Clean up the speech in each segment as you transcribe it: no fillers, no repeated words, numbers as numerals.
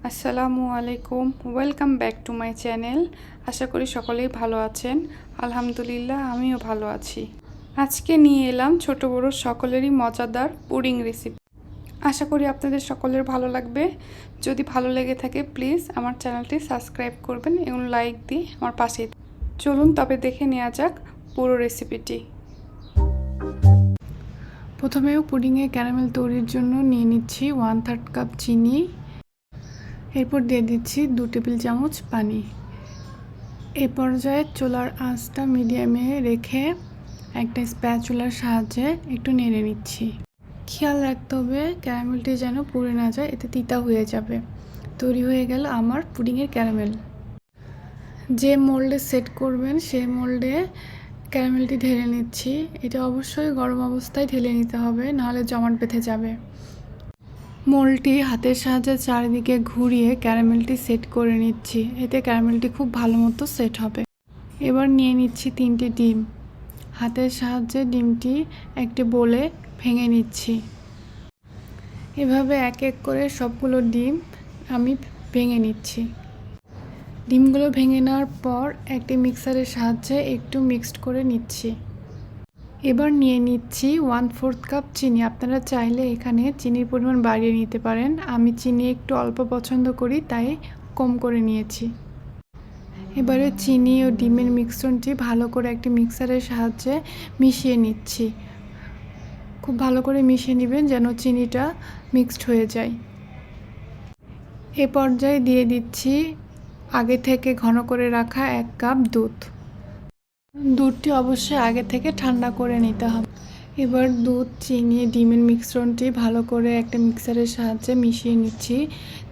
আসসালামু আলাইকুম, welcome back to my channel. আশা করি সকলেই ভালো আছেন। আলহামদুলিল্লাহ, আমিও ভালো আছি। আজকে নিয়ে এলাম ছোট বড় সকলেরই মজাদার পুডিং রেসিপি। আশা করি আপনাদের সকলের ভালো লাগবে। যদি ভালো লেগে থাকে প্লিজ আমার চ্যানেলটি সাবস্ক্রাইব করবেন এবং লাইক দিয়ে আমার পাশে। চলুন তবে দেখে নেওয়া যাক পুরো রেসিপিটি। প্রথমেও পুডিংয়ে ক্যারামেল তৈরির জন্য নিয়ে নিচ্ছি 1/3 কাপ চিনি। এরপর দিয়ে দিচ্ছি 2 টেবিল চামচ পানি। এই পর্যায়ে চুলার আঁচটা মিডিয়ামে রেখে একটা স্প্যাচুলার সাহায্যে একটু নেড়ে নিচ্ছি। খেয়াল রাখতে হবে ক্যারামেলটি যেন পুড়ে না যায়, এতে তিতা হয়ে যাবে। তৈরি হয়ে গেল আমার পুডিংয়ের ক্যারামেল। যে মোল্ডে সেট করবেন সেই মোল্ডে ক্যারামেলটি ঢেলে নিচ্ছি। এটা অবশ্যই গরম অবস্থায় ঢেলে নিতে হবে, নাহলে জমাট বেঁধে যাবে। মোল্ডটি হাতের সাহায্যে চারিদিকে ঘুরিয়ে ক্যারামেলটি সেট করে নিচ্ছি, এতে ক্যারামেলটি খুব ভালো মতো সেট হবে। এবার নিয়ে নিচ্ছি 3টে ডিম। হাতের সাহায্যে ডিমটি একটি বোলে ভেঙে নিচ্ছি। এভাবে এক এক করে সবগুলো ডিম আমি ভেঙে নিচ্ছি। ডিমগুলো ভেঙে নেওয়ার পর একটি মিক্সারের সাহায্যে একটু মিক্সড করে নিচ্ছি। এবার নিয়ে নিচ্ছি 1/4 কাপ চিনি। আপনারা চাইলে এখানে চিনির পরিমাণ বাড়িয়ে নিতে পারেন। আমি চিনি একটু অল্প পছন্দ করি, তাই কম করে নিয়েছি। এবারে চিনি ও ডিমের মিশ্রণটি ভালো করে একটি মিক্সারের সাহায্যে মিশিয়ে নিচ্ছি। খুব ভালো করে মিশিয়ে নেবেন যেন চিনিটা মিক্সড হয়ে যায়। এ পর্যায়ে দিয়ে দিচ্ছি আগে থেকে ঘন করে রাখা 1 কাপ দুধ। দুধটি অবশ্যই আগে থেকে ঠান্ডা করে নিতে হবে। এবার দুধ, চিনি, ডিমের মিশ্রণটি ভালো করে একটা মিক্সারের সাহায্যে মিশিয়ে নিচ্ছি,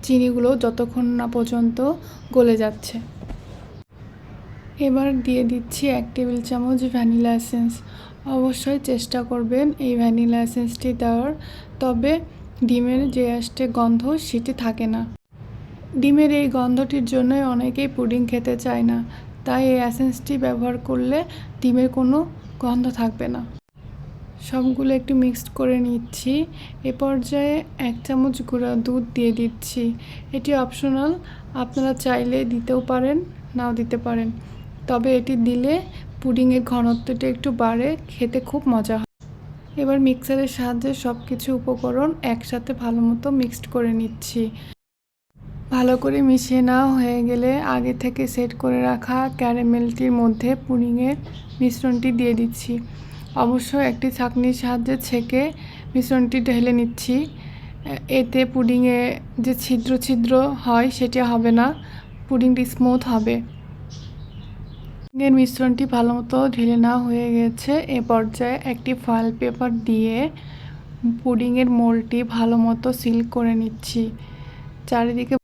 চিনিগুলো যতক্ষণ না পর্যন্ত গলে যাচ্ছে। এবার দিয়ে দিচ্ছি 1 টেবিল চামচ ভ্যানিলা এসেন্স। অবশ্যই চেষ্টা করবেন এই ভ্যানিলা এসেন্সটি দেওয়ার, তবে ডিমের যে আসতে গন্ধ সেটি থাকে না। ডিমের এই গন্ধটির জন্যই অনেকেই পুডিং খেতে চায় না, তাই এই এসেন্সটি ব্যবহার করলে ডিমের কোনো গন্ধ থাকবে না। সবগুলো একটু মিক্সড করে নিচ্ছি। এ পর্যায়ে 1 চামচ গুঁড়া দুধ দিয়ে দিচ্ছি। এটি অপশনাল, আপনারা চাইলে দিতেও পারেন, নাও দিতে পারেন। তবে এটি দিলে পুডিংয়ের ঘনত্বটা একটু বাড়ে, খেতে খুব মজা হয়। এবার মিক্সারের সাহায্যে সব কিছু উপকরণ একসাথে ভালো মতো মিক্সড করে নিচ্ছি। ভালো করে মিশিয়ে নেওয়া হয়ে গেলে আগে থেকে সেট করে রাখা ক্যারামেলটির মধ্যে পুডিংয়ের মিশ্রণটি দিয়ে দিচ্ছি। অবশ্যই একটি ছাঁকনির সাহায্যে ছেঁকে মিশ্রণটি ঢেলে নিচ্ছি। এতে পুডিংয়ে যে ছিদ্র ছিদ্র হয় সেটি হবে না, পুডিংটি স্মুথ হবে। পুডিংয়ের মিশ্রণটি ভালো মতো ঢেলে নেওয়া হয়ে গেছে। এ পর্যায়ে একটি ফয়েল পেপার দিয়ে পুডিংয়ের মোল্ডটি ভালো মতো সিল করে নিচ্ছি। চারিদিকে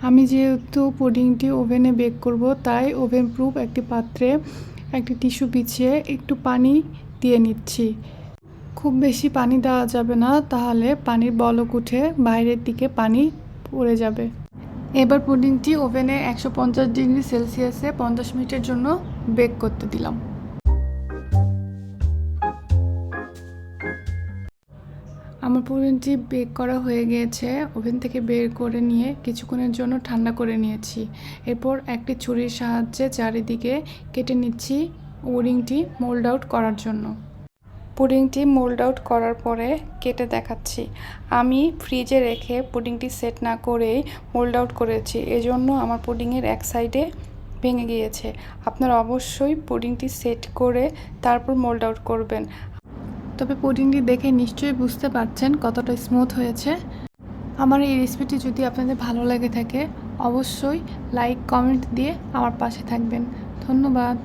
আমি যেহেতু পুডিংটি ওভেনে বেক করব, তাই ওভেন প্রুফ একটি পাত্রে একটি টিস্যু বিছিয়ে একটু পানি দিয়ে নিচ্ছি। খুব বেশি পানি দেওয়া যাবে না, তাহলে পানির বলক উঠে বাইরের দিকে পানি পড়ে যাবে। এবার পুডিংটি ওভেনে 150 ডিগ্রি সেলসিয়াসে 50 মিনিটের জন্য বেক করতে দিলাম। আমার পুডিংটি বেক করা হয়ে গিয়েছে। ওভেন থেকে বের করে নিয়ে কিছুক্ষণের জন্য ঠান্ডা করে নিয়েছি। এরপর একটি ছুরির সাহায্যে চারিদিকে কেটে নিচ্ছি পুডিংটি মোল্ড আউট করার জন্য। পুডিংটি মোল্ড আউট করার পরে কেটে দেখাচ্ছি। আমি ফ্রিজে রেখে পুডিংটি সেট না করেই মোল্ড আউট করেছি, এজন্য আমার পুডিংয়ের এক সাইডে ভেঙে গিয়েছে। আপনারা অবশ্যই পুডিংটি সেট করে তারপর মোল্ড আউট করবেন। তবে পুডিংটি দেখে নিশ্চয়ই বুঝতে পারছেন কতটা স্মুথ হয়েছে। আমার এই রেসিপিটি যদি আপনাদের ভালো লেগে থাকে অবশ্যই লাইক কমেন্ট দিয়ে আমার পাশে থাকবেন। ধন্যবাদ।